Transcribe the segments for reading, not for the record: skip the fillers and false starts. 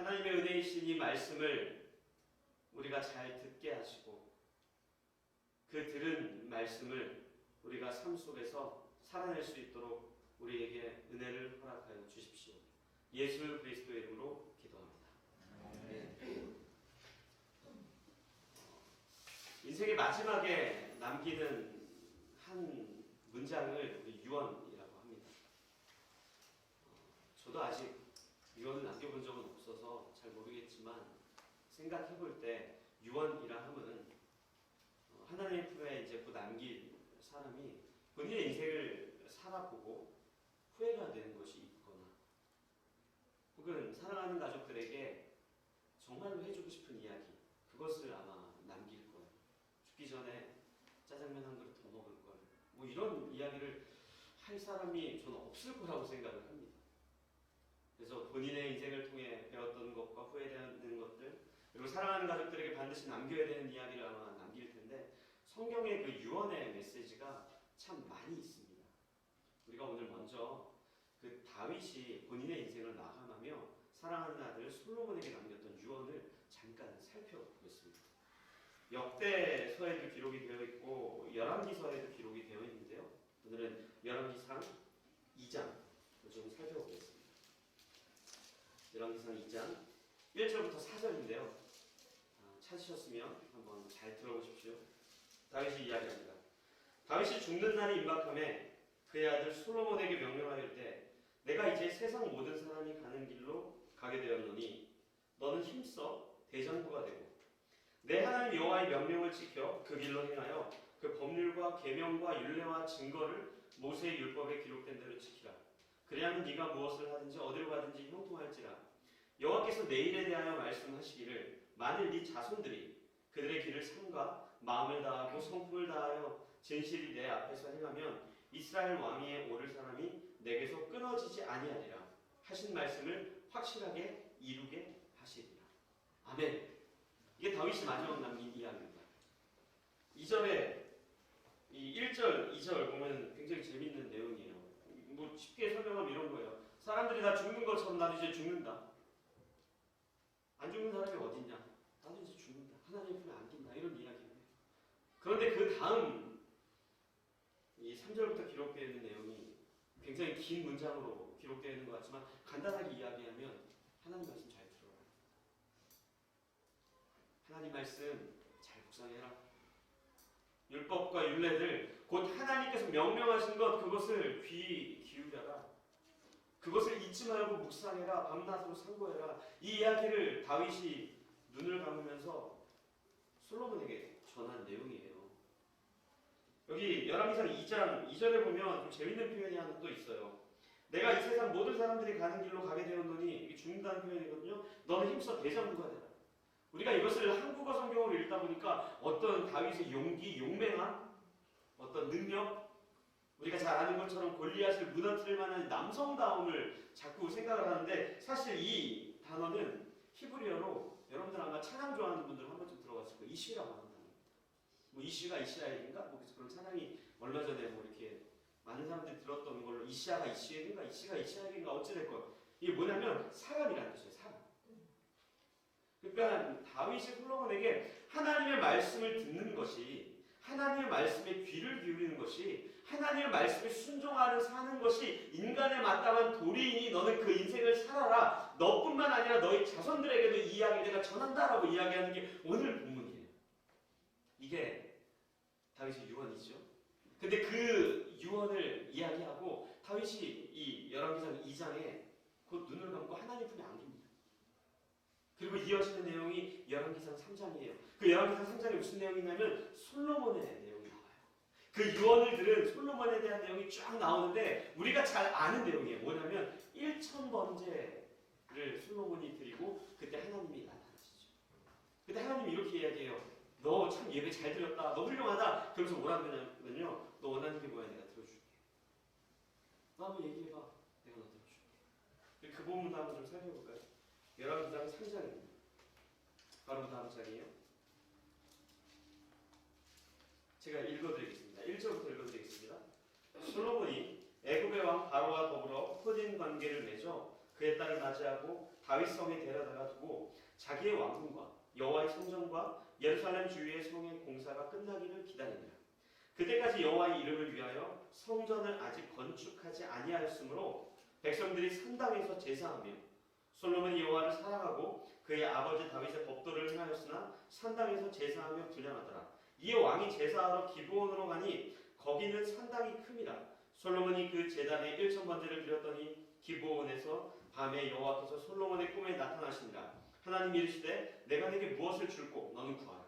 하나님의 은혜이신 이 말씀을 우리가 잘 듣게 하시고 그 들은 말씀을 우리가 삶 속에서 살아낼 수 있도록 우리에게 은혜를 허락하여 주십시오. 예수 그리스도의 이름으로 기도합니다. 인생의 마지막에 남기는 한 문장을 유언이라고 합니다. 저도 아직 유언을 남겨본 적은 없어서 잘 모르겠지만 생각해 볼 때 유언이라 하면 하나님의 품에 이제 그 남길 사람이 본인의 인생을 살아보고 후회가 되는 것이 있거나 혹은 사랑하는 가족들에게 정말로 해주고 싶은 이야기 그것을 아마 남길 거예요. 죽기 전에 짜장면 한 그릇 더 먹을 걸 뭐 이런 이야기를 할 사람이 저는 없을 거라고 생각을 합니다. 그래서 본인의 인생을 통해 배웠던 것과 후회되는 것들 그리고 사랑하는 가족들에게 반드시 남겨야 되는 이야기를 아마 남길 텐데 성경의 그 유언의 메시지가 참 많이 있습니다. 우리가 오늘 먼저 그 다윗이 본인의 인생을 마감하며 사랑하는 아들 솔로몬에게 남겼던 유언을 잠깐 살펴보겠습니다. 역대서에도 기록이 되어 있고 열왕기서에도 기록이 되어 있는데요. 오늘은 열왕기상 2장 좀 살펴보겠습니다. 열왕기상 2장 1절부터 4절인데요. 찾으셨으면 한번 잘 들어보십시오. 다윗이 이야기합니다. 다윗이 죽는 날이 임박함에 그의 아들 솔로몬에게 명령하여 이르되 내가 이제 세상 모든 사람이 가는 길로 가게 되었노니 너는 힘써 대장부가 되고 내 하나님 여호와의 명령을 지켜 그 길로 행하여 그 법률과 계명과 율례와 증거를 모세의 율법에 기록된 대로 지키라. 그리하면 네가 무엇을 하든지 어디로 가든지 형통할지라. 여호와께서 내 일에 대하여 말씀하시기를 만일 네 자손들이 그들의 길을 삼가 마음을 다하고 성품을 다하여 진실이 내 앞에서 행하면 이스라엘 왕위에 오를 사람이 내게서 끊어지지 아니하리라 하신 말씀을 확실하게 이루게 하시리라. 아멘. 이게 다윗이 마지막 남긴 이야기입니다. 2절에 이 1절, 2절 보면 굉장히 재밌는 내용이에요. 뭐 쉽게 설명하면 이런 거예요. 사람들이 다 죽는 것처럼 나도 이제 죽는다. 안 죽는 사람이 어딨냐? 나도 이제 죽는다. 하나님 품에 안긴다. 이런 이야기예요. 그런데 그 다음 이 3절부터 기록되어 있는 내용이 굉장히 긴 문장으로 기록되어 있는 것 같지만 간단하게 이야기하면 하나님 말씀 잘 들어라. 하나님 말씀 잘 묵상해라. 율법과 율례들 곧 하나님께서 명령하신 것 그것을 귀 기울여라. 그것을 잊지 말고 묵상해라. 밤낮으로 상고해라. 이 이야기를 다윗이 눈을 감으면서 솔로몬에게 전한 내용이에요. 여기 열왕기상 2장 2절에 보면 좀 재밌는 표현이 하나 또 있어요. 내가 이 세상 모든 사람들이 가는 길로 가게 되었노니 이게 죽는다는 표현이거든요. 너는 힘써 대장부가 되라. 우리가 이것을 한국어 성경으로 읽다 보니까 어떤 다윗의 용기, 용맹함, 어떤 능력, 우리가 잘 아는 것처럼 골리앗을 무너뜨릴 만한 남성다움을 자꾸 생각을 하는데 사실 이 단어는 히브리어로 여러분들 아마 찬양 좋아하는 분들 한 번쯤 들어봤을 거예요. 이시라고 하는 단어입니다. 뭐 이시가 이스라엘인가? 뭐 그런 찬양이 얼마 전에 뭐 이렇게 많은 사람들이 들었던 걸로 이시아가 이스라엘인가? 이시가 이스라엘인가? 어찌됐건 이게 뭐냐면 사람이라는 뜻이에요. 사람. 그러니까 다윗이 솔로몬에게 하나님의 말씀을 듣는 것이 하나님의 말씀에 귀를 기울이는 것이 하나님의 말씀에 순종하는 사는 것이 인간의 마땅한 도리이니 너는 그 인생을 살아라. 너뿐만 아니라 너희 자손들에게도 이 이야기를 내가 전한다라고 이야기하는 게 오늘 본문이에요. 이게 다윗의 유언이죠. 근데 그 유언을 이야기하고 다윗이 이 열왕기상 2장에 곧 눈을 감고 하나님 품에 안깁니다. 그리고 이어지는 내용이 열왕기상 3장이에요. 그 열왕기상 3장에 무슨 내용이 있냐면 솔로몬의 내용이 나와요. 그 유언을 들은 솔로몬에 대한 내용이 쫙 나오는데 우리가 잘 아는 내용이에요. 뭐냐면 1000번제를 솔로몬이 드리고 그때 하나님이 나타나시죠. 그때 하나님이 이렇게 이야기해요. 너 참 예배 잘 드렸다. 너 훌륭하다. 그러면서 뭐라고 하냐면요. 너 원하는 게 뭐야? 내가 들어줄게. 너 한번 얘기해봐. 내가 너 들어줄게. 그 부분 한번 좀 살펴볼까요? 열왕기상 3장입니다. 바로 그 다음 장이에요. 제가 읽어드리겠습니다. 1절부터 읽어드리겠습니다. 솔로몬이 애굽의 왕 바로와 더불어 혼인 관계를 맺어 그의 딸을 맞이하고 다윗성에 데려다가 두고 자기의 왕궁과 여호와의 성전과 예루살렘 주위의 성의 공사가 끝나기를 기다리니라. 그때까지 여호와의 이름을 위하여 성전을 아직 건축하지 아니하였으므로 백성들이 산당에서 제사하며 솔로몬이 여호와를 사랑하고 그의 아버지 다윗의 법도를 행하였으나 산당에서 제사하며 분향하더라. 이에 왕이 제사하러 기브온으로 가니 거기는 산당이 큼이라. 솔로몬이 그 제단에 1,000번제를 드렸더니 기브온에서 밤에 여호와께서 솔로몬의 꿈에 나타나시니라. 하나님이 이르시되 내가 내게 무엇을 줄꼬 너는 구하라.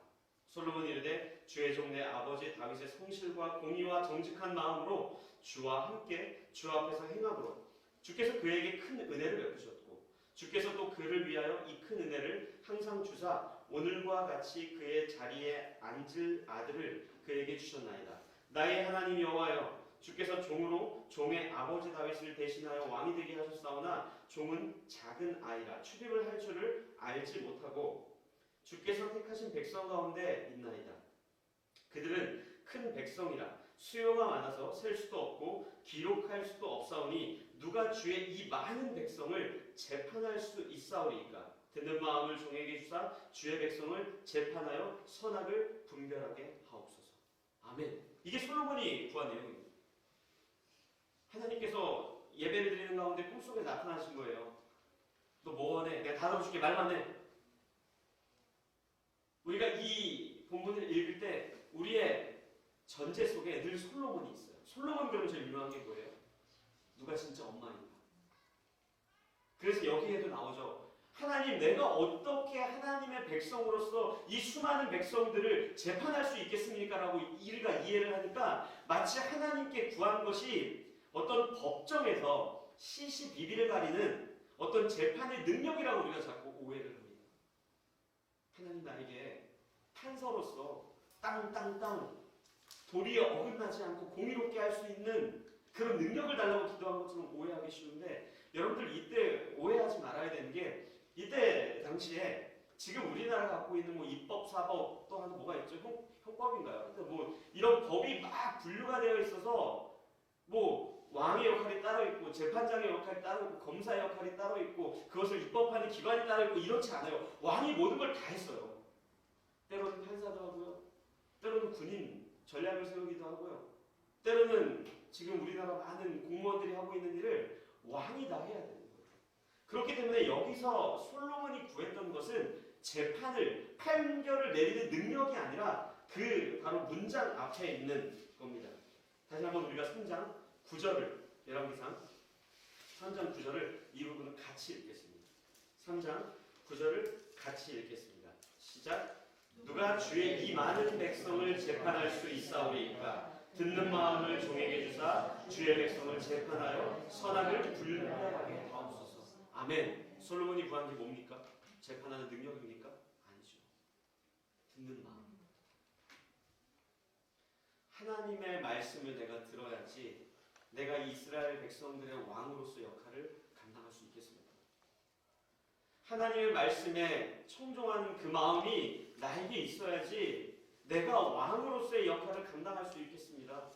솔로몬이 이르되 주의 종 내 아버지 다윗의 성실과 공의와 정직한 마음으로 주와 함께 주 앞에서 행하도록 주께서 그에게 큰 은혜를 베푸셨고 주께서 또 그를 위하여 이 큰 은혜를 항상 주사 오늘과 같이 그의 자리에 앉을 아들을 그에게 주셨나이다. 나의 하나님 여호와여 주께서 종으로 종의 아버지 다윗을 대신하여 왕이 되게 하셨사오나 종은 작은 아이라 출입을 할 줄을 알지 못하고 주께서 택하신 백성 가운데 있나이다. 그들은 큰 백성이라 수요가 많아서 셀 수도 없고 기록할 수도 없사오니 누가 주의 이 많은 백성을 재판할 수 있사오리이까. 듣는 마음을 종에게 주사 주의 백성을 재판하여 선악을 분별하게 하옵소서. 아멘. 이게 솔로몬이 구한 내용입니다. 하나님께서 예배를 드리는 가운데 꿈속에 나타나신 거예요. 너 뭐 원해? 내가 다 들어줄게. 말만 해. 우리가 이 본문을 읽을 때 우리의 전제 속에 늘 솔로몬이 있어요. 솔로몬 그러면 제일 유명한 게 뭐예요? 누가 진짜 엄마인가? 그래서 여기에도 나오죠. 하나님, 내가 어떻게 하나님의 백성으로서 이 수많은 백성들을 재판할 수 있겠습니까? 라고 우리가 이해를 하니까 마치 하나님께 구한 것이 어떤 법정에서 시시비비를 가리는 어떤 재판의 능력이라고 우리가 자꾸 오해를 합니다. 하나님 나에게 판사로서 땅땅땅 도리에 어긋나지 않고 공의롭게 할 수 있는 그런 능력을 달라고 기도한 것처럼 오해하기 쉬운데 여러분들 이때 오해하지 말아야 되는 게 이때 당시에 지금 우리나라가 갖고 있는 뭐 입법, 사법 또 하나 뭐가 있죠? 형법인가요? 뭐 이런 법이 막 분류가 되어 있어서 뭐 왕의 역할이 따로 있고 재판장의 역할이 따로 있고 검사의 역할이 따로 있고 그것을 입법하는 기관이 따로 있고 이렇지 않아요. 왕이 모든 걸 다 했어요. 때로는 판사도 하고요. 때로는 군인 전략을 세우기도 하고요. 때로는 지금 우리나라 많은 공무원들이 하고 있는 일을 왕이 다 해야 되는 거예요. 그렇기 때문에 여기서 솔로몬이 구했던 것은 재판을, 판결을 내리는 능력이 아니라 그 바로 문장 앞에 있는 겁니다. 다시 한번 우리가 3장 9절을 열왕기상 3장 9절을 이 부분은 같이 읽겠습니다. 3장 9절을 같이 읽겠습니다. 시작. 누가 주의 이 많은 백성을 재판할 수 있사오리이까. 듣는 마음을 종에게 주사 주의 백성을 재판하여 선악을 분별하게 하옵소서. 아멘. 솔로몬이 구한 게 뭡니까? 재판하는 능력입니까? 아니죠. 듣는 마음. 하나님의 말씀을 내가 들어야지 내가 이스라엘 백성들의 왕으로서 역할을 감당할 수 있겠습니다. 하나님의 말씀에 청종하는 그 마음이 나에게 있어야지 내가 왕으로서의 역할을 감당할 수 있겠습니다.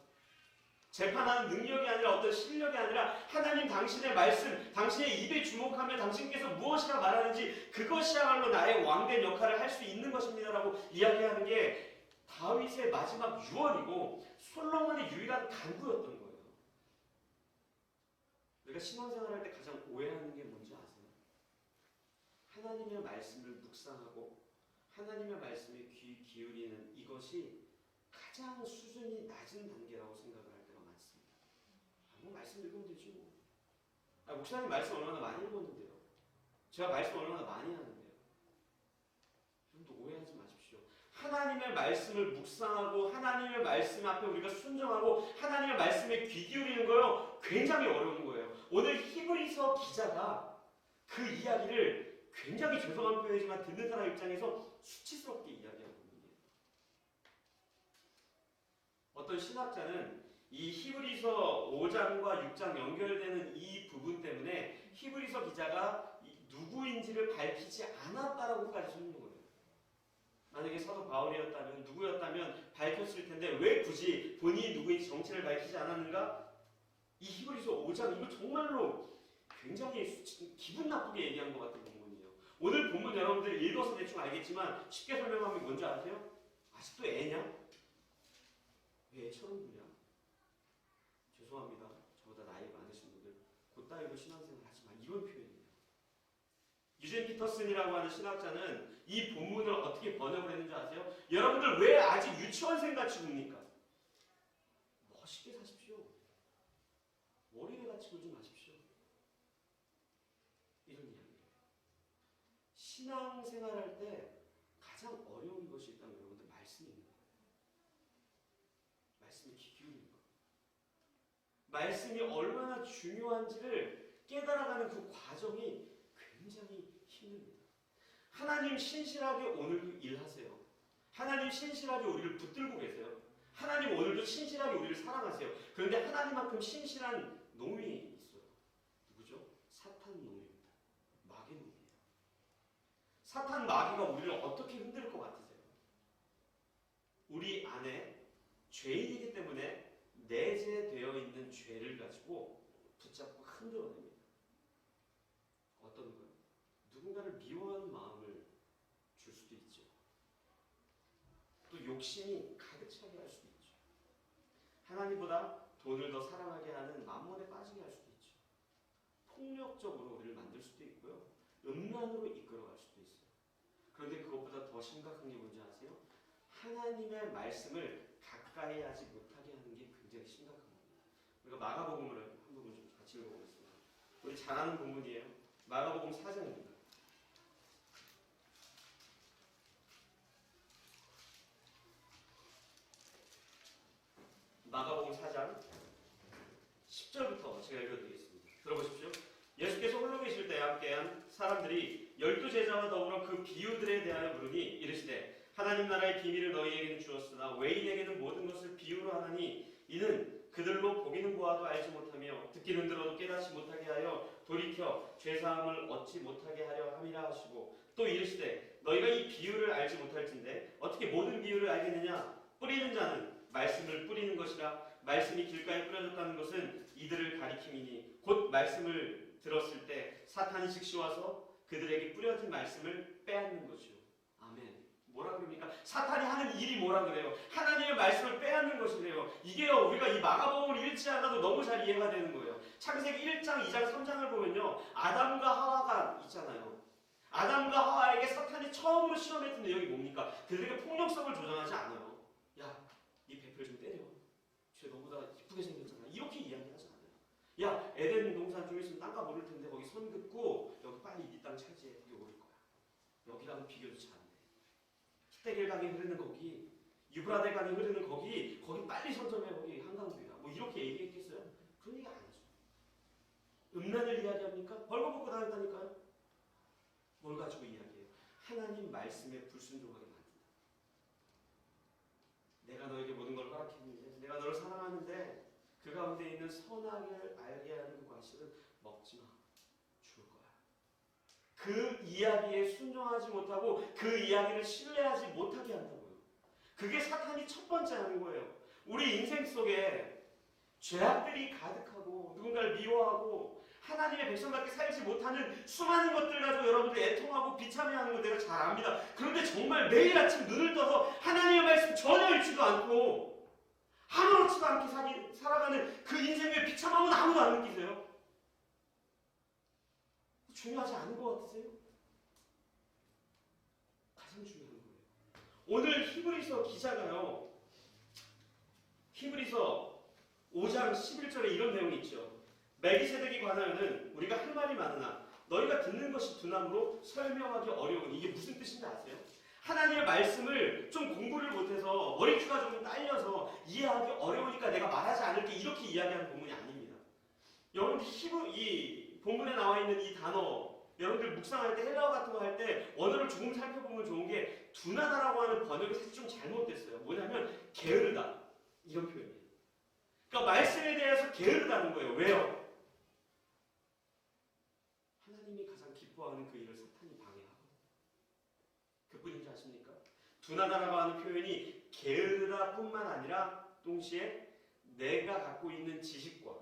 재판하는 능력이 아니라 어떤 실력이 아니라 하나님 당신의 말씀, 당신의 입에 주목하며 당신께서 무엇이라 말하는지 그것이야말로 나의 왕된 역할을 할 수 있는 것입니다라고 이야기하는 게 다윗의 마지막 유언이고 솔로몬의 유일한 간구였던 거예요. 우리가 신앙생활할 때 가장 오해하는 게 뭔지 아세요? 하나님의 말씀을 묵상하고 하나님의 말씀에 귀 기울이는 이것이 가장 수준이 낮은 단계라고 생각을 할 때가 많습니다. 뭐 말씀 읽으면 되지 뭐. 목사님 말씀 얼마나 많이 읽었는데요. 제가 말씀 얼마나 많이 하는데요. 여러분도 오해하지 마십시오. 하나님의 말씀을 묵상하고 하나님의 말씀 앞에 우리가 순종하고 하나님의 말씀에 귀 기울이는 거요 굉장히 어려운 거예요. 오늘 히브리서 기자가 그 이야기를 굉장히 죄송한 표현이지만 듣는 사람 입장에서 수치스럽게 이야기하고 있는 거예요. 어떤 신학자는 이 히브리서 5장과 6장 연결되는 이 부분 때문에 히브리서 기자가 누구인지를 밝히지 않았다라고까지 설명을 해요. 만약에 사도 바울이었다면 누구였다면 밝혔을 텐데 왜 굳이 본인이 누구인지 정체를 밝히지 않았는가? 이 히브리서 5장 이거 정말로 굉장히 기분 나쁘게 얘기한 것 같은 본문이에요. 오늘 본문 여러분들 읽어서 대충 알겠지만 쉽게 설명하면 뭔지 아세요? 아직도 애냐? 왜 애처럼 구냐? 죄송합니다. 저보다 나이가 많으신 분들 그따위로 신앙생활 하지 마. 이런 표현이에요. 유젠 피터슨이라고 하는 신학자는 이 본문을 어떻게 번역을 했는지 아세요? 여러분들 왜 아직 유치원생같이 굽니까? 멋있게 사십시오. 어린애같이 굴지 마십시오. 이런 이야기예요. 신앙생활할 때 가장 어려운 것이 있다면 여러분들 말씀이 있는 거예요. 말씀에 귀 기울이는 거예요. 말씀이 얼마나 중요한지를 깨달아가는 그 과정이 굉장히 힘듭니다. 하나님 신실하게 오늘도 일하세요. 하나님 신실하게 우리를 붙들고 계세요. 하나님 오늘도 신실하게 우리를 사랑하세요. 그런데 하나님만큼 신실한 놈이 있어요. 누구죠? 사탄 놈입니다. 마귀 놈이에요. 사탄 마귀가 우리를 어떻게 흔들 것 같으세요? 우리 안에 죄인이기 때문에 내재되어 있는 죄를 가지고 붙잡고 흔들어냅니다. 어떤 거요? 누군가를 미워하는 마음을 줄 수도 있죠. 또 욕심이 가득 차게 할 수도 있죠. 하나님보다 돈을 더 사랑하게 하는 만몬에 빠지게 할 수도 있죠. 폭력적으로 우리를 만들 수도 있고요. 음란으로 이끌어갈 수도 있어요. 그런데 그것보다 더 심각한 게 뭔지 아세요? 하나님의 말씀을 가까이 하지 못하게 하는 게 굉장히 심각한 겁니다. 우리가 마가복음을 한 부분 좀 같이 읽어보겠습니다. 우리 잘 아는 본문이에요. 마가복음 4장입니다. 마가복음 4장 10절부터 제가 읽어드리겠습니다. 들어보십시오. 예수께서 홀로 계실 때 함께한 사람들이 12제자와 더불어 그 비유들에 대하여 물으니 이르시되 하나님 나라의 비밀을 너희에게는 주었으나 외인에게는 모든 것을 비유로 하나니 이는 그들로 보기는 보아도 알지 못하며 듣기는 들어도 깨닫지 못하게 하여 돌이켜 죄사함을 얻지 못하게 하려 함이라 하시고 또 이르시되 너희가 이 비유를 알지 못할진대 어떻게 모든 비유를 알겠느냐? 뿌리는 자는 말씀을 뿌리는 것이라 말씀이 길가에 뿌려졌다는 것은 이들을 가리킴이니 곧 말씀을 들었을 때 사탄이 즉시 와서 그들에게 뿌려진 말씀을 빼앗는 것이요. 아멘. 뭐라 그럽니까? 사탄이 하는 일이 뭐라 그래요? 하나님의 말씀을 빼앗는 것이래요. 이게요, 우리가 이 마가복음을 읽지 않아도 너무 잘 이해가 되는 거예요. 창세기 1장, 2장, 3장을 보면요, 아담과 하와가 있잖아요. 아담과 하와에게 사탄이 처음으로 시험했던 내용이 뭡니까? 그들에게 폭력성을 조장하지 않아요. 야, 네 배필 좀 때려. 쟤 너보다 이쁘게 생겼잖아. 이렇게 이야기하지 않아요. 야, 에덴 동산 좀 있으면 땅가 모를 텐데 거기 선 긋고 여기 빨리 네 땅 차지해. 여기 오를 거야. 여기랑 비교조차 안 돼. 히데길 강이 흐르는 거기, 유브라데 강이 흐르는 거기 빨리 선점해. 거기 한강뷰야. 뭐 이렇게 얘기했겠어요? 그런 얘기 안 하죠. 음란을 이야기합니까? 벌거벗고 다녔다니까요. 뭘 가지고 이야기해요? 하나님 말씀에 불순종하게 만든다. 내가 너에게 모든 걸 허락했는데, 내가 너를 사랑하는데 그 가운데 있는 선악을 알게 하는 그 과실은 먹지 마. 죽을 거야. 그 이야기에 순종하지 못하고 그 이야기를 신뢰하지 못하게 한다고요. 그게 사탄이 첫 번째 하는 거예요. 우리 인생 속에 죄악들이 가득하고 누군가를 미워하고 하나님의 백성답게 살지 못하는 수많은 것들 가지고 여러분들 애통하고 비참해하는 걸 내가 잘 압니다. 그런데 정말 매일 아침 눈을 떠서 하나님의 말씀 전혀 읽지도 않고 아무렇지도 않게 살아가는 그 인생의 비참함은 아무도 안 느끼세요? 중요하지 않은 것 같으세요? 가장 중요한 거예요. 오늘 히브리서 기자가요, 히브리서 5장 11절에 이런 내용이 있죠. 멜기세덱에 관하여는 우리가 할 말이 많으나 너희가 듣는 것이 두나무로 설명하기 어려운, 이게 무슨 뜻인지 아세요? 하나님의 말씀을 좀 공부를 못해서 머리큐가 좀 딸려서 이해하기 어려우니까 내가 말하지 않을게, 이렇게 이야기하는 본문이 아닙니다. 여러분들 이 본문에 나와 있는 이 단어, 여러분들 묵상할 때 헬라어 같은 거 할 때 언어를 조금 살펴보면 좋은 게 두나다라고 하는 번역이 사실 좀 잘못됐어요. 뭐냐면 게으르다, 이런 표현이에요. 그러니까 말씀에 대해서 게으르다는 거예요. 왜요? 하나님이 가장 기뻐하는 그 일을 사탄이 방해하고, 그뿐인지 아십니까? 두나다라고 하는 표현이 게으르다 뿐만 아니라 동시에 내가 갖고 있는 지식과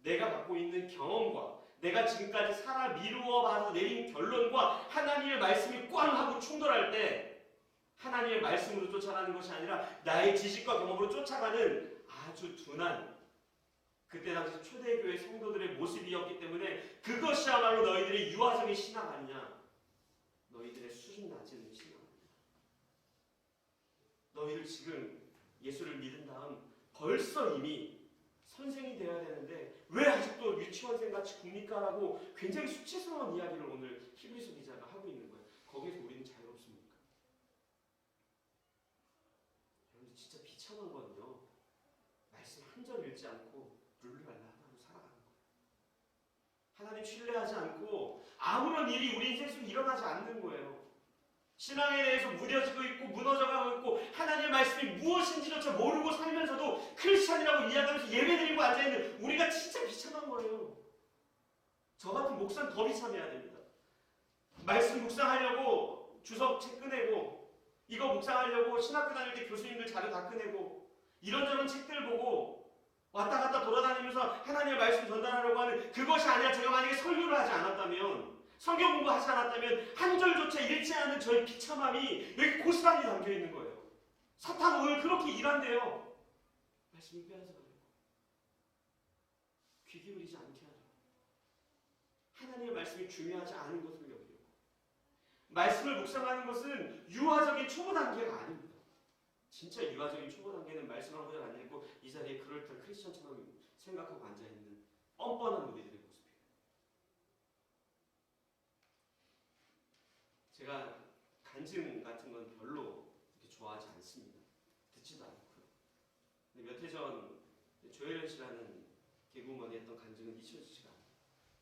내가 갖고 있는 경험과 내가 지금까지 살아 미루어 봐서 내린 결론과 하나님의 말씀이 꽝 하고 충돌할 때 하나님의 말씀으로 쫓아가는 것이 아니라 나의 지식과 경험으로 쫓아가는 아주 둔한 그때 당시 초대교회 성도들의 모습이었기 때문에 그것이야말로 너희들의 유아적인 신앙 아니냐, 너희들의 수준 낮은 신앙 아니냐. 너희들 지금 예수를 믿은 다음 벌써 이미 선생이 되어야 되는데 왜 아직도 유치원생같이 굽니까? 라고 굉장히 수치스러운 이야기를 오늘 히브리서 기자가 하고 있는 거예요. 거기에서 우리는 자유롭습니까? 여러분 진짜 비참한 건요, 말씀 한 절 읽지 않고 룰루랄라 하나로 살아가는 거예요. 하나님 신뢰하지 않고 아무런 일이 우리 인생 속에 일어나지 않는 거예요. 신앙에 대해서 무뎌지고 있고 무너져가고 있고 하나님의 말씀이 무엇인지조차 모르고 살면서도 크리스찬이라고 이야기하면서 예배드리고 앉아있는 우리가 진짜 비참한 거예요. 저 같은 목사는 더 비참해야 됩니다. 말씀 묵상하려고 주석 책 꺼내고 이거 묵상하려고 신학교 다닐 때 교수님들 자료 다 꺼내고 이런저런 책들 보고 왔다 갔다 돌아다니면서 하나님의 말씀 전달하려고 하는 그것이 아니라 제가 만약에 설교를 하지 않았다면, 성경 공부하지 않았다면 한 절조차 읽지 않는 저의 비참함이 여기 고스란히 담겨있는 거예요. 사탄 오늘 그렇게 일한대요. 말씀을 빼앗아가려고. 귀 기울이지 않게 하려고. 하나님의 말씀이 중요하지 않은 것을 여기려고. 말씀을 묵상하는 것은 유아적인 초보 단계가 아닙니다. 진짜 유아적인 초보 단계는 말씀 한 구절 안 읽고 이 자리에 그럴듯한 크리스천처럼 생각하고 앉아있는 뻔뻔한 우리들의 모습이에요. 제가 간증 같은 건 별로 이렇게 좋아하지 않습니다. 듣지도 않고요. 근데 몇 해 전 조혜련 씨라는 개그우먼이 했던 간증은 잊혀지지가 않아요.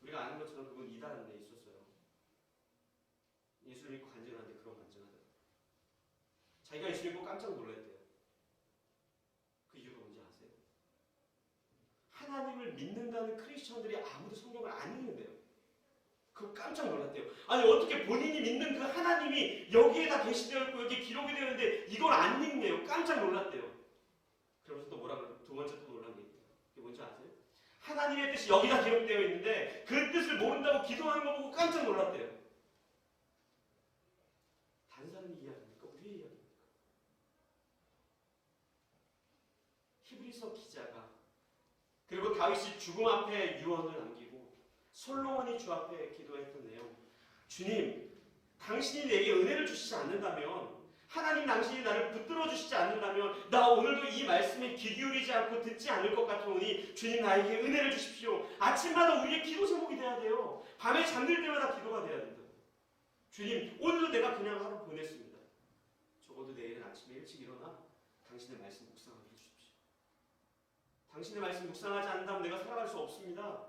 우리가 아는 것처럼 그분 이단에 있었어요. 예수를 믿고 간증하는데 그런 간증하더라고요. 자기가 예수 믿고 깜짝 놀랐대요. 그 이유가 뭔지 아세요? 하나님을 믿는다는 크리스천들이 아무도 성경을 안 읽는데요. 그거 깜짝 놀랐대요. 아니 어떻게 본인이 믿는 그 하나님이 여기에다 게시되어 있고 여기에 기록이 되어 있는데 이걸 안 읽네요. 깜짝 놀랐대요. 그러면서 또 뭐라 그래요? 두 번째 또 놀란 게 있대요. 그게 뭔지 아세요? 하나님의 뜻이 여기다 기록되어 있는데 그 뜻을 모른다고 기도하는 거 보고 깜짝 놀랐대요. 다른 사람의 이야기입니까? 우리의 이야기입니까? 히브리서 기자가 그리고 다윗이 죽음 앞에 유언을 남기고 솔로몬이 주 앞에 기도했던 내용, 주님, 당신이 내게 은혜를 주시지 않는다면, 하나님 당신이 나를 붙들어 주시지 않는다면 나 오늘도 이 말씀에 귀 기울이지 않고 듣지 않을 것 같으니 주님 나에게 은혜를 주십시오. 아침마다 우리의 기도 제목이 돼야 돼요. 밤에 잠들 때마다 기도가 돼야 된다. 주님, 오늘도 내가 그냥 하루 보냈습니다. 적어도 내일은 아침에 일찍 일어나 당신의 말씀 묵상하게 해주십시오. 당신의 말씀 묵상하지 않는다면 내가 살아갈 수 없습니다.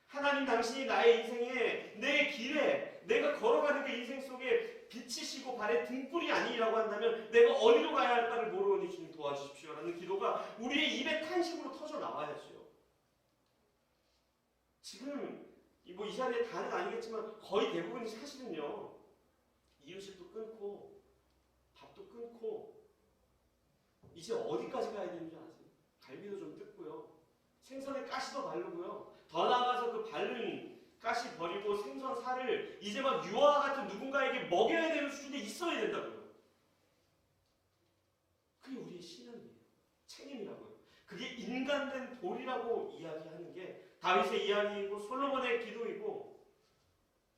하나님 당신이 나의 인생에, 내 길에, 내가 걸어가는 그 인생 속에 빛이시고 발의 등불이 아니라고 한다면 내가 어디로 가야 할까를 모르니 주님 도와주십시오 라는 기도가 우리의 입에 탄식으로 터져 나와야죠. 지금 뭐 이 자리에 다는 아니겠지만 거의 대부분이 사실은요, 이웃집도 끊고 밥도 끊고 이제 어디까지 가야 되는지 아세요? 갈비도 좀 뜯고요, 생선에 가시도 바르고요, 더 나아가서 그 바른 가시 버리고 생선 살을 이제 막 유아 같은 누군가에게 먹여야 되는 수준에 있어야 된다고요. 그게 우리의 신앙이에요. 책임이라고요. 그게 인간된 도리라고 이야기하는 게 다윗의 이야기이고 솔로몬의 기도이고,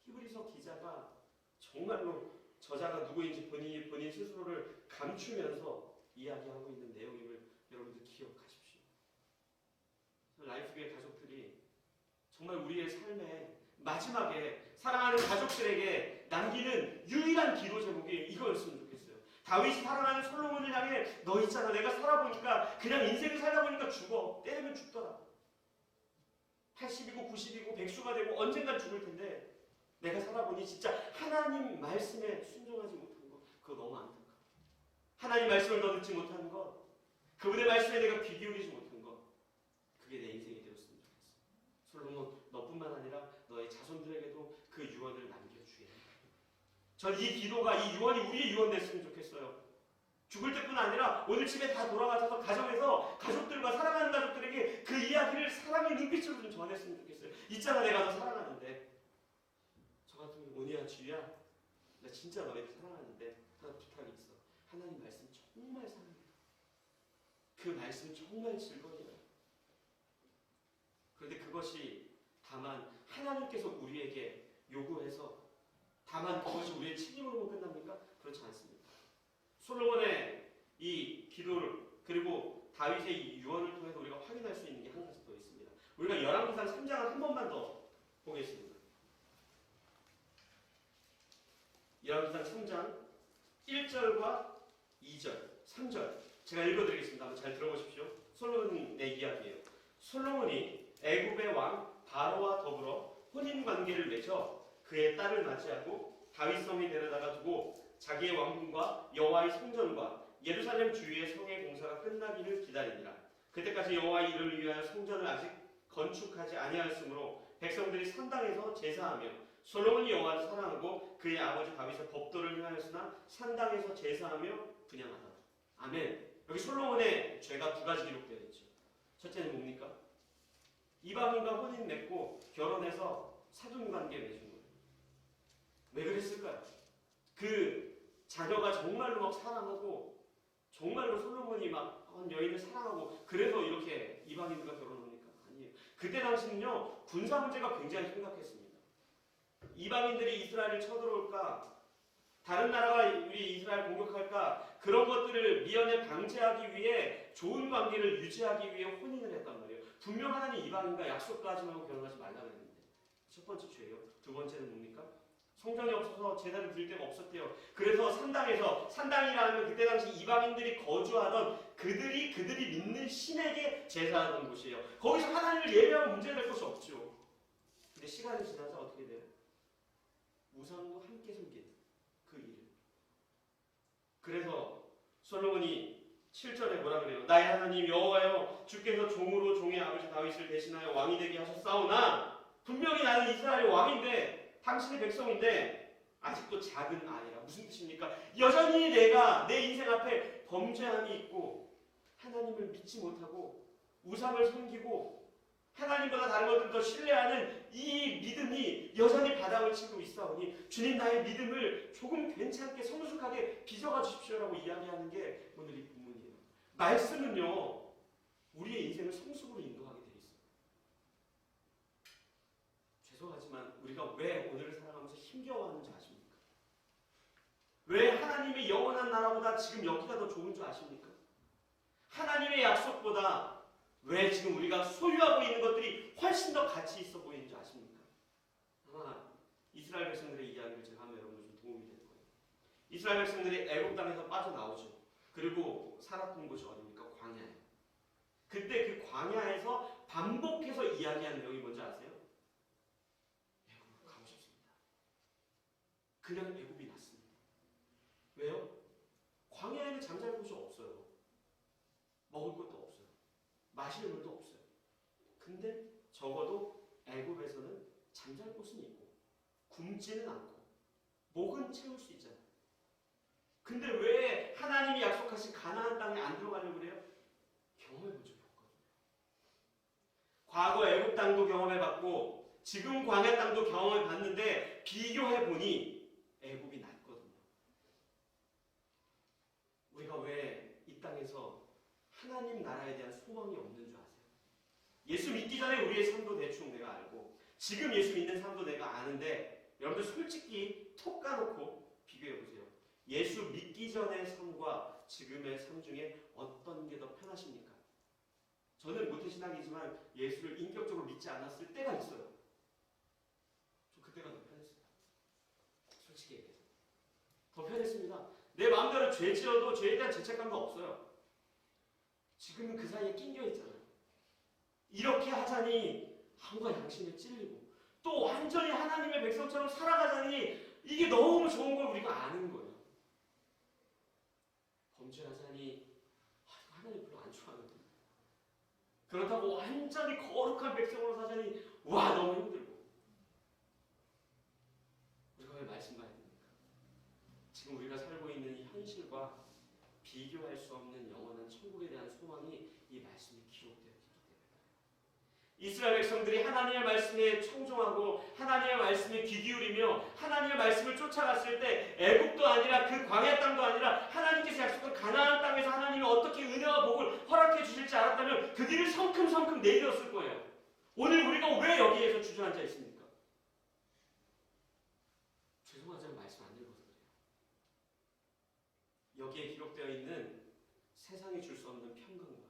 히브리서 기자가 정말로 저자가 누구인지 본인 스스로를 감추면서 이야기하고 있는 내용임을 여러분들 기억하십시오. 라이프교회 가족들이 정말 우리의 삶의 마지막에 사랑하는 가족들에게 남기는 유일한 기도 제목이 이거였으면 좋겠어요. 다윗이 사랑하는 솔로몬을 향해 너 있잖아, 내가 살아보니까 그냥 인생을 살다 보니까 죽어. 때리면 죽더라. 80이고 90이고 100수가 되고 언젠간 죽을 텐데 내가 살아보니 진짜 하나님 말씀에 순종하지 못한 것, 그거 너무 안타까워. 하나님 말씀을 더 듣지 못한 것, 그분의 말씀에 내가 귀 기울이지 못한 것, 그게 내 인생이 되었으면 좋겠어. 솔로몬, 너뿐만 아니라 너의 자손들에게도 그 유언을 남겨주게. 전 이 기도가, 이 유언이 우리의 유언 됐으면 좋겠어요. 죽을 때뿐 아니라 오늘 집에 다 돌아가셔서 가정에서 가족들과 사랑하는 가족들에게 그 이야기를 사랑의 눈빛으로 좀 전했으면 좋겠어요. 있잖아, 내가 너 사랑하는데. 저 같으면 오니야 주야, 나 진짜 너희를 사랑하는데 하나 부탁이 있어. 하나님 말씀 정말 사랑해. 그 말씀 정말 즐거워요. 그런데 그것이 다만 하나님께서 우리에게 요구해서 다만 그것이 우리의 책임으로 끝납니까? 그렇지 않습니다. 솔로몬의 이 기도를 그리고 다윗의 이 유언을 통해서 우리가 확인할 수 있는 게 한 가지 더 있습니다. 우리가 열왕기상 3장을 한 번만 더 보겠습니다. 열왕기상 3장 1절과 2절, 3절 제가 읽어드리겠습니다. 한번 잘 들어보십시오. 솔로몬의 이야기예요. 솔로몬이 애굽의 왕 바로와 더불어 혼인 관계를 맺어 그의 딸을 맞이하고 다윗성에 데려다가 두고 자기의 왕궁과 여호와의 성전과 예루살렘 주위의 성의 공사가 끝나기를 기다리니라. 그때까지 여호와의 이름을 위하여 성전을 아직 건축하지 아니하였으므로 백성들이 산당에서 제사하며 솔로몬이 여호와를 사랑하고 그의 아버지 다윗의 법도를 행하였으나 산당에서 제사하며 분향하다. 아멘. 여기 솔로몬의 죄가 두 가지 기록되어 있죠. 첫째는 뭡니까? 이방인과 혼인 맺고 결혼해서 사돈관계 맺은 거예요. 왜 그랬을까요? 그 자녀가 정말로 막 사랑하고 정말로 솔로몬이 막 여인을 사랑하고 그래서 이렇게 이방인들과 결혼합니까? 아니에요. 그때 당시는요 군사 문제가 굉장히 심각했습니다. 이방인들이 이스라엘을 쳐들어올까, 다른 나라가 우리 이스라엘 공격할까, 그런 것들을 미연에 방지하기 위해 좋은 관계를 유지하기 위해 혼인을 했단 말이에요. 분명 하나님 이방인과 약속까지 하고 결혼하지 말라고 했는데 첫 번째 죄예요. 두 번째는 뭡니까? 성전이 없어서 제사를 드릴 데가 없었대요. 그래서 산당이라 하면 그때 당시 이방인들이 거주하던 그들이 믿는 신에게 제사하던 곳이에요. 거기서 하나님을 예배하면 문제될 것이 없죠. 근데 시간이 지나서 어떻게 돼요? 우상과 함께 섬긴 그 일. 그래서 솔로몬이 7절에 뭐라 그래요? 나의 하나님 여호와여, 주께서 종으로 종의 아버지 다윗을 대신하여 왕이 되게 하셨사오나 분명히 나는 이스라엘의 왕인데 당신의 백성인데 아직도 작은 아이라. 무슨 뜻입니까? 여전히 내가 내 인생 앞에 범죄함이 있고 하나님을 믿지 못하고 우상을 섬기고 하나님보다 다른 것들을 더 신뢰하는 이 믿음이 여전히 바닥을 치고 있사오니 주님 나의 믿음을 조금 괜찮게 성숙하게 빚어가 주십시오라고 이야기하는 게 오늘 이 본문이에요. 말씀은요 우리의 인생을 성숙으로 인도하게 돼 있어요. 죄송하지만 우리가 왜 오늘을 살아가면서 힘겨워하는지 아십니까? 왜 하나님의 영원한 나라보다 지금 여기가 더 좋은 줄 아십니까? 하나님의 약속보다 왜 지금 우리가 소유하고 있는 것들이 훨씬 더 가치 있어 보이는 줄 아십니까? 아마 이스라엘 백성들의 이야기를 제가 하면 여러분들 좀 도움이 될 거예요. 이스라엘 백성들이 애굽 땅에서 빠져나오죠. 그리고 살았던 곳이 어디입니까? 광야예요. 그때 그 광야에서 반복해서 이야기하는 내용이 뭔지 아세요? 애굽으로 가고 싶습니다. 그냥 애굽이 낫습니다. 왜요? 광야에는 잠잘 곳이 없어요. 먹을 것도 없어요. 마실 물도 없어요. 근데 적어도 애굽에서는 잠잘 곳은 있고 굶지는 않고 목은 채울 수 있잖아요. 근데 왜 하나님이 약속하신 가나안 땅에 안 들어가려고 그래요? 경험해보죠. 과거 애굽 땅도 경험해봤고 지금 광야 땅도 경험해봤는데 비교해보니 애굽이 낫거든요. 우리가 왜 이 땅에서 하나님 나라에 대한 소망이 없는 줄 아세요? 예수 믿기 전에 우리의 삶도 대충 내가 알고 지금 예수 믿는 삶도 내가 아는데 여러분들 솔직히 톡 까놓고 비교해보세요. 예수 믿기 전의 삶과 지금의 삶 중에 어떤 게 더 편하십니까? 저는 모태신앙이지만 예수를 인격적으로 믿지 않았을 때가 있어요. 저 그때가 더 편했어요. 솔직히 얘기해서 더 편했습니다. 내 마음대로 죄 지어도 죄에 대한 죄책감도 없어요. 지금은 그 사이에 낑겨 있잖아요. 이렇게 하자니 마음과 양심에 찔리고 또 완전히 하나님의 백성처럼 살아가자니 이게 너무 좋은 걸 우리가 아는 거예요. 범죄하자니 하나님 별로 안 좋아하거든요. 그렇다고 완전히 거룩한 백성으로 사자니 와 너무 힘들고. 우리가 왜 말씀 봐야 됩니까? 지금 우리가 살고 있는 이 현실과 비교할 수 없는 영원한 천국에 대한 소망이 이 말씀에 기록되어 있기 때문에 이스라엘 백성들이 하나님의 말씀에 청종하고 하나님의 말씀에 귀 기울이며 하나님의 말씀을 쫓아갔을 때 애국도 아니라 그 광야 땅도 아니라 하나님께서 약속한 가나안 땅에서 하나님이 어떻게 은혜와 복을 허락해 주실지 알았다면 그 길을 성큼성큼 내디뎠을 거예요. 오늘 우리가 왜 여기에서 주저앉아 있습니까? 죄송하지만 말씀 안 읽어서 그래요. 여기에 기록되어 있는 세상이 줄 수 없는 평강과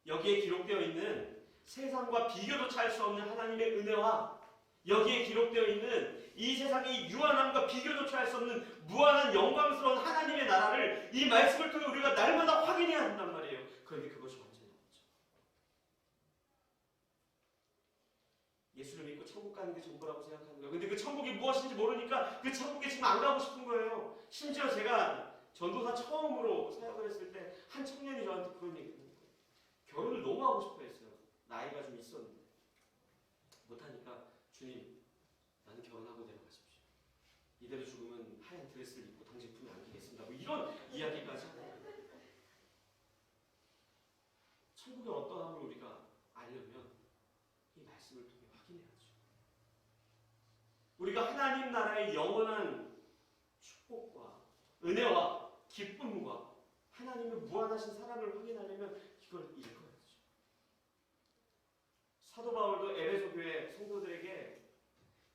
여기에 기록되어 있는 세상과 비교조차 할 수 없는 하나님의 은혜와 여기에 기록되어 있는 이 세상의 유한함과 비교조차 할 수 없는 무한한 영광스러운 하나님의 나라를 이 말씀을 통해 우리가 날마다 확인해야 한단 말이에요. 그런데 그것이 완전히 없죠. 예수를 믿고 천국 가는 게 전부라고 생각하는 거예요. 근데 그 천국이 무엇인지 모르니까 그 천국에 지금 안 가고 싶은 거예요. 심지어 제가 전도사 처음으로 사역을 했을 때 한 청년이 저한테 그런 얘기를 했어요. 결혼을 너무 하고 싶어 했어요. 나이가 좀 있었는데 못하니까 주님 나는 결혼하고 내려가십시오. 이대로 죽으면 하얀 드레스를 입고 당신 품에 안기겠습니다. 뭐 이런 이야기까지 하네요. 천국의 어떠함을 우리가 알려면 이 말씀을 통해 확인해야죠. 우리가 하나님 나라의 영원한 축복과 은혜와 기쁨과 하나님의 무한하신 사랑을 확인하려면 이걸 읽어야죠. 사도 바울도 에베소 교회 성도들에게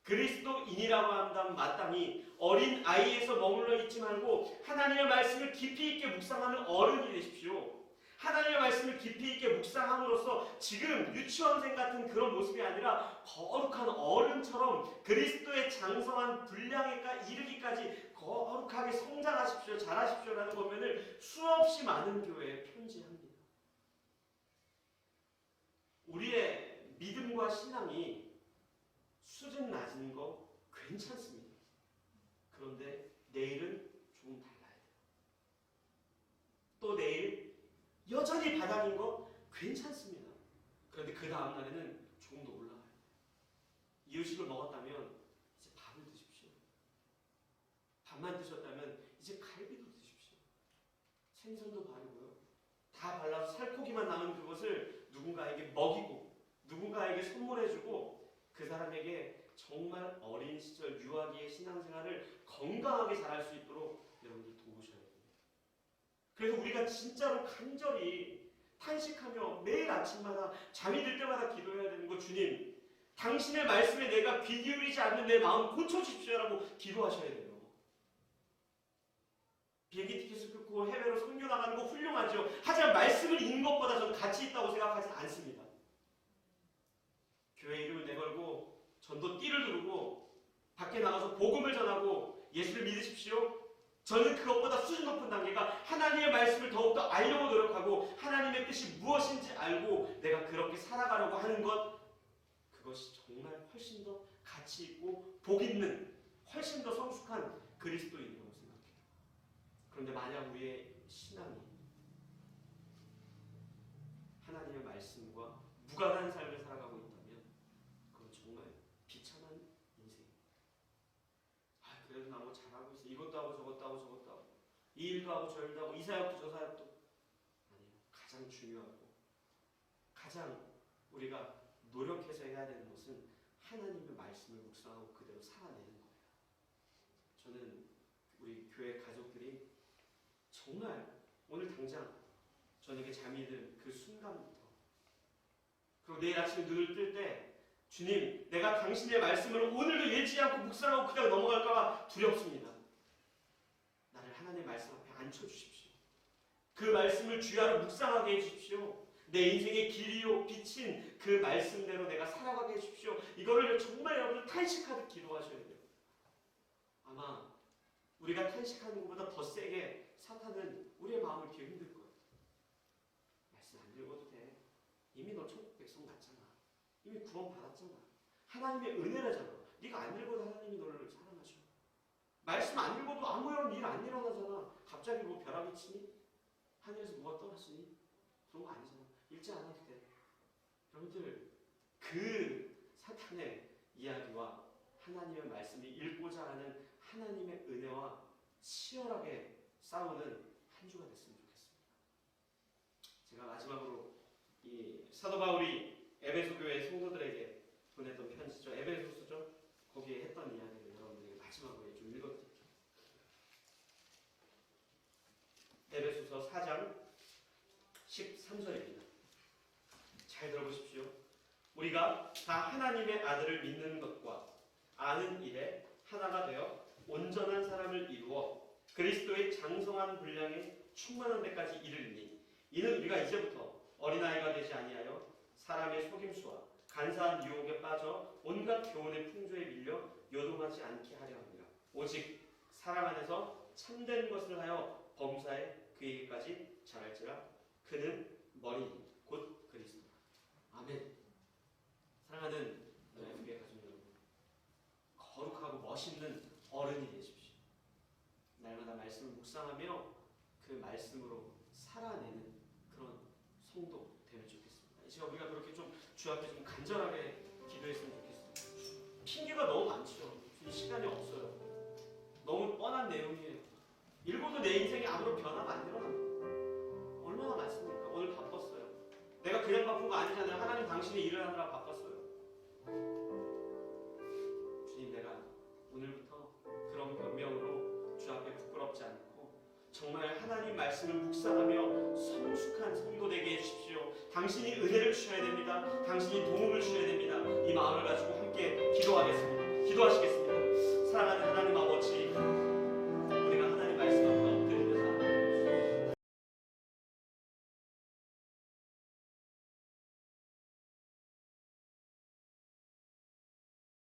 그리스도인이라고 한다면 마땅히 어린 아이에서 머물러 있지 말고 하나님의 말씀을 깊이 있게 묵상하는 어른이 되십시오. 하나님의 말씀을 깊이 있게 묵상함으로써 지금 유치원생 같은 그런 모습이 아니라 거룩한 어른처럼 그리스도의 장성한 분량에 이르기까지 거룩하게 성장하십시오. 잘하십시오라는 권면을 수없이 많은 교회에 편지합니다. 우리의 믿음과 신앙이 수준 낮은 거 괜찮습니다. 그런데 내일은 조금 달라야 돼요. 또 내일 여전히 바닥인 거 괜찮습니다. 그런데 그 다음 날에는 조금 더 올라가야 돼요. 이유식을 먹었다면 이제 밥을 드십시오. 밥만 드셨다면 이제 갈비도 드십시오. 생선도 바르고요. 다 발라서 살코기만 남은 그것을 누군가에게 먹이고 누군가에게 선물해주고 그 사람에게 정말 어린 시절 유아기의 신앙생활을 건강하게 잘할 수 있도록 여러분들 도우셔야 됩니다. 그래서 우리가 진짜로 간절히 탄식하며 매일 아침마다 잠이 들 때마다 기도해야 되는 거, 주님 당신의 말씀에 내가 귀 기울이지 않는 내 마음 고쳐주십시오라고 기도하셔야 돼요. 비행기 티켓을 끊고 해외로 선교 나가는 거 훌륭하죠. 하지만 말씀을 읽는 것보다 저는 가치 있다고 생각하지 않습니다. 교회 이름을 내걸고 전도 띠를 두르고 밖에 나가서 복음을 전하고 예수를 믿으십시오. 저는 그것보다 수준 높은 단계가 하나님의 말씀을 더욱더 알려고 노력하고 하나님의 뜻이 무엇인지 알고 내가 그렇게 살아가려고 하는 것, 그것이 정말 훨씬 더 가치 있고 복 있는 훨씬 더 성숙한 그리스도인이라고 생각해요. 그런데 만약 우리의 신앙이 하나님의 말씀과 무관한 삶을 살아가고 있다면 그건 정말 비참한 인생입니다. 그래도 나 뭐 잘하고 있어. 이것도 하고 저것도 하고 저것도 하고 이 일도 하고 저 일도 하고 이 사역도 저 사역도. 아니요. 가장 중요하고 가장 우리가 노력해서 해야 되는 것은 하나님의 말씀을 묵상하고 그대로 살아내는 거예요. 저는 우리 교회 가족들이 정말 오늘 당장 저녁에 잠이 든 그 순간부터 그리고 내일 아침에 눈을 뜰 때 주님 내가 당신의 말씀을 오늘도 읽지 않고 묵상하고 그냥 넘어갈까 봐 두렵습니다. 나를 하나님의 말씀 앞에 앉혀주십시오. 그 말씀을 주야로 묵상하게 해주십시오. 내 인생의 길이요 빛인 그 말씀대로 내가 살아가게 해주십시오. 이거를 정말 여러분 탄식하듯 기도하셔야 돼요. 아마 우리가 탄식하는 것보다 더 세게 사탄은 우리의 마음을 뒤에 흔들 거예요. 말씀 안 읽어도 돼. 이미 너 천국 백성 맞잖아. 이미 구원 받았잖아. 하나님의 은혜라잖아. 네가 안 읽어도 하나님이 너를 사랑하셔. 말씀 안 읽어도 아무런 일 안 일어나잖아. 갑자기 뭐 벼락이 치니? 하늘에서 뭐가 떨어지니? 그런 거 아니잖아. 읽지 않아도 돼. 여러분들 그 사탄의 이야기와 하나님의 말씀이 읽고자 하는 하나님의 은혜와 치열하게 싸우는 한 주가 됐으면 좋겠어요. 제가 마지막으로 이 사도 바울이 에베소 교회 성도들에게 보냈던 편지죠. 에베소서죠. 거기에 했던 이야기를 여러분들에게 마지막으로 좀 읽어드릴게요. 에베소서 4장 13절입니다. 잘 들어보십시오. 우리가 다 하나님의 아들을 믿는 것과 아는 일에 하나가 되어 온전한 사람을 이루어 그리스도의 장성한 분량에 충만한 데까지 이르리니 이는 우리가 이제부터 어린아이가 되지 아니하여 사람의 속임수와 간사한 유혹에 빠져 온갖 교훈의 풍조에 밀려 요동하지 않게 하려 합니다. 오직 사랑 안에서 참된 것을 하여 범사에 그에게까지 자랄지라. 그는 머리니 곧 그리스도. 아멘. 사랑하는 FB의 가족 여러분, 거룩하고 멋있는 어른이 되십시오. 날마다 말씀을 묵상하며 그 말씀으로 살아내는 그런 성도 되면 좋겠습니다. 이 시간 우리가 그렇게 좀 주 앞에 좀 간절하게 기도했으면 좋겠습니다. 핑계가 너무 많죠. 시간이 없어요. 너무 뻔한 내용이에요. 읽어도 내 인생에 아무런 변화가 안 일어납니다. 얼마나 많습니까? 오늘 바빴어요. 내가 그냥 바쁜 거 아니잖아요. 하나님 당신의 일을 하느라 바빴어요. 주님, 내가 오늘부터 그런 변명으로 주 앞에 부끄럽지 않고 정말 하나님 말씀을 묵상하며 성숙한 성도 되게 해주십시오. 당신이 은혜를 주셔야 됩니다. 당신이 도움을 주셔야 됩니다. 이 마음을 가지고 함께 기도하겠습니다. 기도하시겠습니다. 사랑하는 하나님